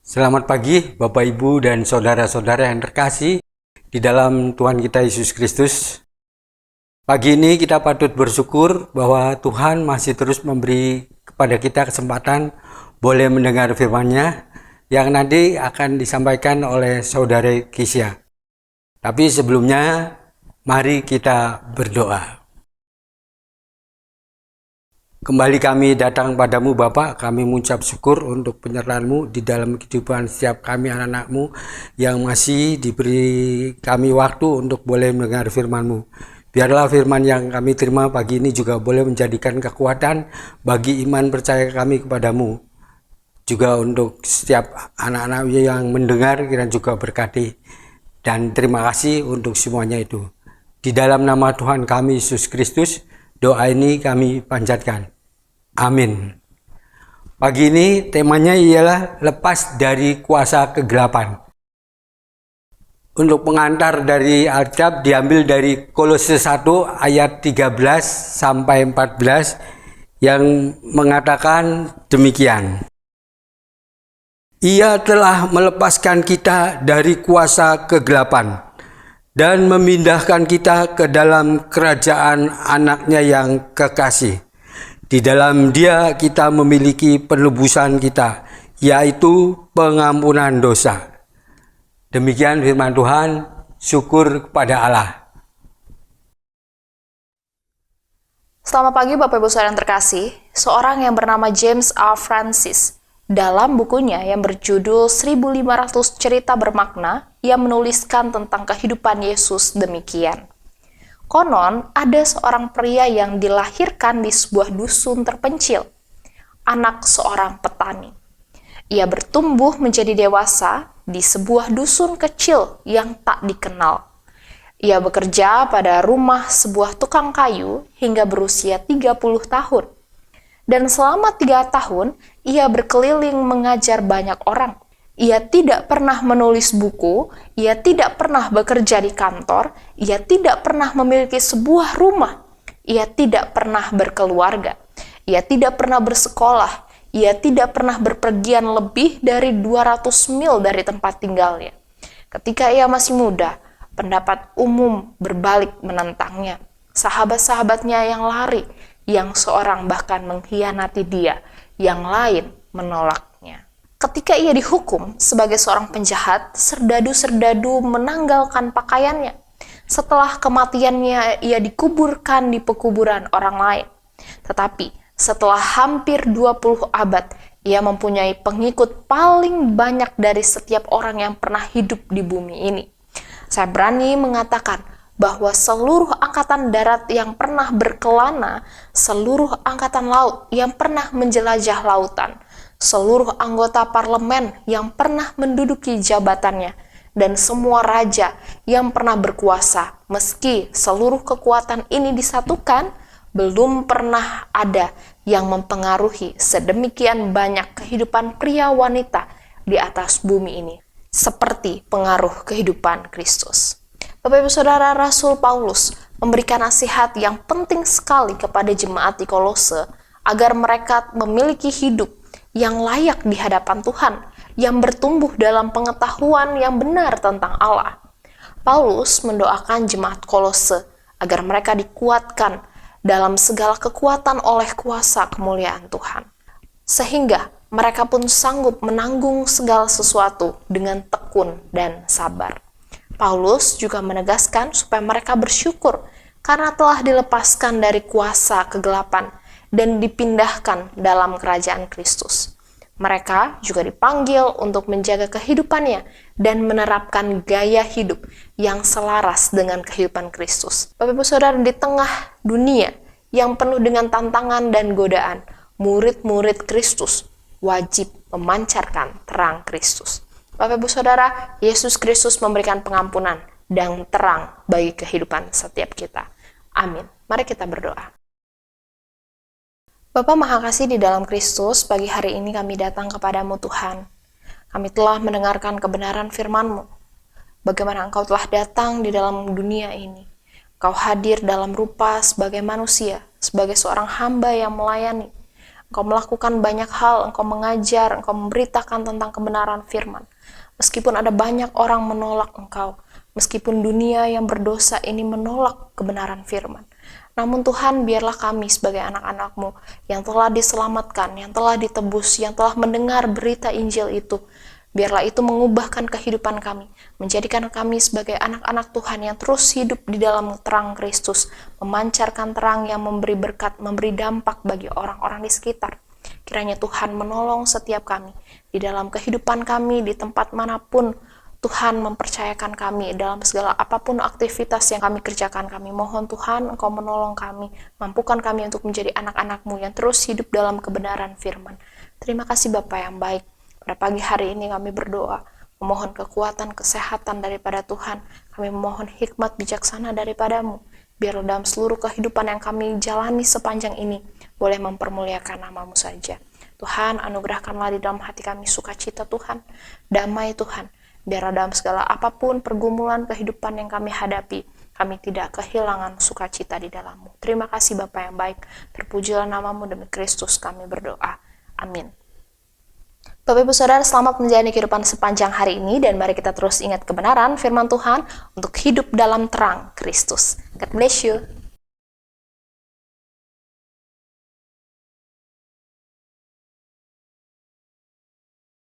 Selamat pagi Bapak Ibu dan saudara-saudara yang terkasih di dalam Tuhan kita Yesus Kristus. Pagi ini kita patut bersyukur bahwa Tuhan masih terus memberi kepada kita kesempatan boleh mendengar firman-Nya yang nanti akan disampaikan oleh saudara Kisya. Tapi sebelumnya mari kita berdoa. Kembali kami datang padamu Bapa, kami mengucap syukur untuk penyertaan-Mu di dalam kehidupan setiap kami anak-anak-Mu yang masih diberi kami waktu untuk boleh mendengar firman-Mu. Biarlah firman yang kami terima pagi ini juga boleh menjadikan kekuatan bagi iman percaya kami kepadamu. Juga untuk setiap anak-anak yang mendengar kiranya juga berkati. Dan terima kasih untuk semuanya itu. Di dalam nama Tuhan kami Yesus Kristus, doa ini kami panjatkan. Amin. Pagi ini temanya ialah lepas dari kuasa kegelapan. Untuk pengantar dari Alkitab diambil dari Kolose 1 ayat 13 sampai 14 yang mengatakan demikian. Ia telah melepaskan kita dari kuasa kegelapan dan memindahkan kita ke dalam kerajaan anaknya yang kekasih. Di dalam Dia kita memiliki penebusan kita, yaitu pengampunan dosa. Demikian firman Tuhan, syukur kepada Allah. Selamat pagi Bapak Ibu Saudara yang terkasih. Seorang yang bernama James R. Francis, dalam bukunya yang berjudul 1500 Cerita Bermakna, ia menuliskan tentang kehidupan Yesus demikian. Konon, ada seorang pria yang dilahirkan di sebuah dusun terpencil, anak seorang petani. Ia bertumbuh menjadi dewasa di sebuah dusun kecil yang tak dikenal. Ia bekerja pada rumah sebuah tukang kayu hingga berusia 30 tahun. Dan selama 3 tahun, ia berkeliling mengajar banyak orang. Ia tidak pernah menulis buku, ia tidak pernah bekerja di kantor, ia tidak pernah memiliki sebuah rumah, ia tidak pernah berkeluarga, ia tidak pernah bersekolah, ia tidak pernah berpergian lebih dari 200 mil dari tempat tinggalnya. Ketika ia masih muda, pendapat umum berbalik menentangnya. Sahabat-sahabatnya yang lari, yang seorang bahkan mengkhianati dia, yang lain menolaknya. Ketika ia dihukum sebagai seorang penjahat, serdadu-serdadu menanggalkan pakaiannya. Setelah kematiannya, ia dikuburkan di pekuburan orang lain. Tetapi setelah hampir 20 abad, ia mempunyai pengikut paling banyak dari setiap orang yang pernah hidup di bumi ini. Saya berani mengatakan bahwa seluruh angkatan darat yang pernah berkelana, seluruh angkatan laut yang pernah menjelajah lautan, seluruh anggota parlemen yang pernah menduduki jabatannya, dan semua raja yang pernah berkuasa, meski seluruh kekuatan ini disatukan, belum pernah ada yang mempengaruhi sedemikian banyak kehidupan pria wanita di atas bumi ini, seperti pengaruh kehidupan Kristus. Bapak Ibu Saudara, Rasul Paulus memberikan nasihat yang penting sekali kepada jemaat di Kolose agar mereka memiliki hidup yang layak di hadapan Tuhan, yang bertumbuh dalam pengetahuan yang benar tentang Allah. Paulus mendoakan jemaat Kolose agar mereka dikuatkan dalam segala kekuatan oleh kuasa kemuliaan Tuhan, sehingga mereka pun sanggup menanggung segala sesuatu dengan tekun dan sabar. Paulus juga menegaskan supaya mereka bersyukur karena telah dilepaskan dari kuasa kegelapan dan dipindahkan dalam kerajaan Kristus. Mereka juga dipanggil untuk menjaga kehidupannya dan menerapkan gaya hidup yang selaras dengan kehidupan Kristus. Bapak Ibu Saudara, di tengah dunia yang penuh dengan tantangan dan godaan, murid-murid Kristus wajib memancarkan terang Kristus. Bapak Ibu Saudara, Yesus Kristus memberikan pengampunan dan terang bagi kehidupan setiap kita. Amin. Mari kita berdoa. Bapa Maha Kasih di dalam Kristus, pagi hari ini kami datang kepadamu Tuhan. Kami telah mendengarkan kebenaran firman-Mu. Bagaimana Engkau telah datang di dalam dunia ini. Engkau hadir dalam rupa sebagai manusia, sebagai seorang hamba yang melayani. Engkau melakukan banyak hal, Engkau mengajar, Engkau memberitakan tentang kebenaran firman. Meskipun ada banyak orang menolak Engkau, meskipun dunia yang berdosa ini menolak kebenaran firman, namun Tuhan, biarlah kami sebagai anak-anak-Mu yang telah diselamatkan, yang telah ditebus, yang telah mendengar berita Injil itu, biarlah itu mengubahkan kehidupan kami, menjadikan kami sebagai anak-anak Tuhan yang terus hidup di dalam terang Kristus, memancarkan terang yang memberi berkat, memberi dampak bagi orang-orang di sekitar. Kiranya Tuhan menolong setiap kami di dalam kehidupan kami, di tempat manapun Tuhan mempercayakan kami dalam segala apapun aktivitas yang kami kerjakan. Kami mohon Tuhan, Engkau menolong kami, mampukan kami untuk menjadi anak-anak-Mu yang terus hidup dalam kebenaran firman. Terima kasih Bapa yang baik. Pada pagi hari ini kami berdoa, memohon kekuatan, kesehatan daripada Tuhan. Kami memohon hikmat bijaksana daripada-Mu. Biar dalam seluruh kehidupan yang kami jalani sepanjang ini, boleh mempermuliakan nama-Mu saja. Tuhan, anugerahkanlah di dalam hati kami sukacita Tuhan, damai Tuhan. Biar dalam segala apapun pergumulan kehidupan yang kami hadapi, kami tidak kehilangan sukacita di dalam-Mu. Terima kasih Bapa yang baik. Terpujilah nama-Mu, demi Kristus kami berdoa. Amin. Bapak Ibu Saudara, selamat menjalani kehidupan sepanjang hari ini, dan mari kita terus ingat kebenaran firman Tuhan untuk hidup dalam terang Kristus. God bless you.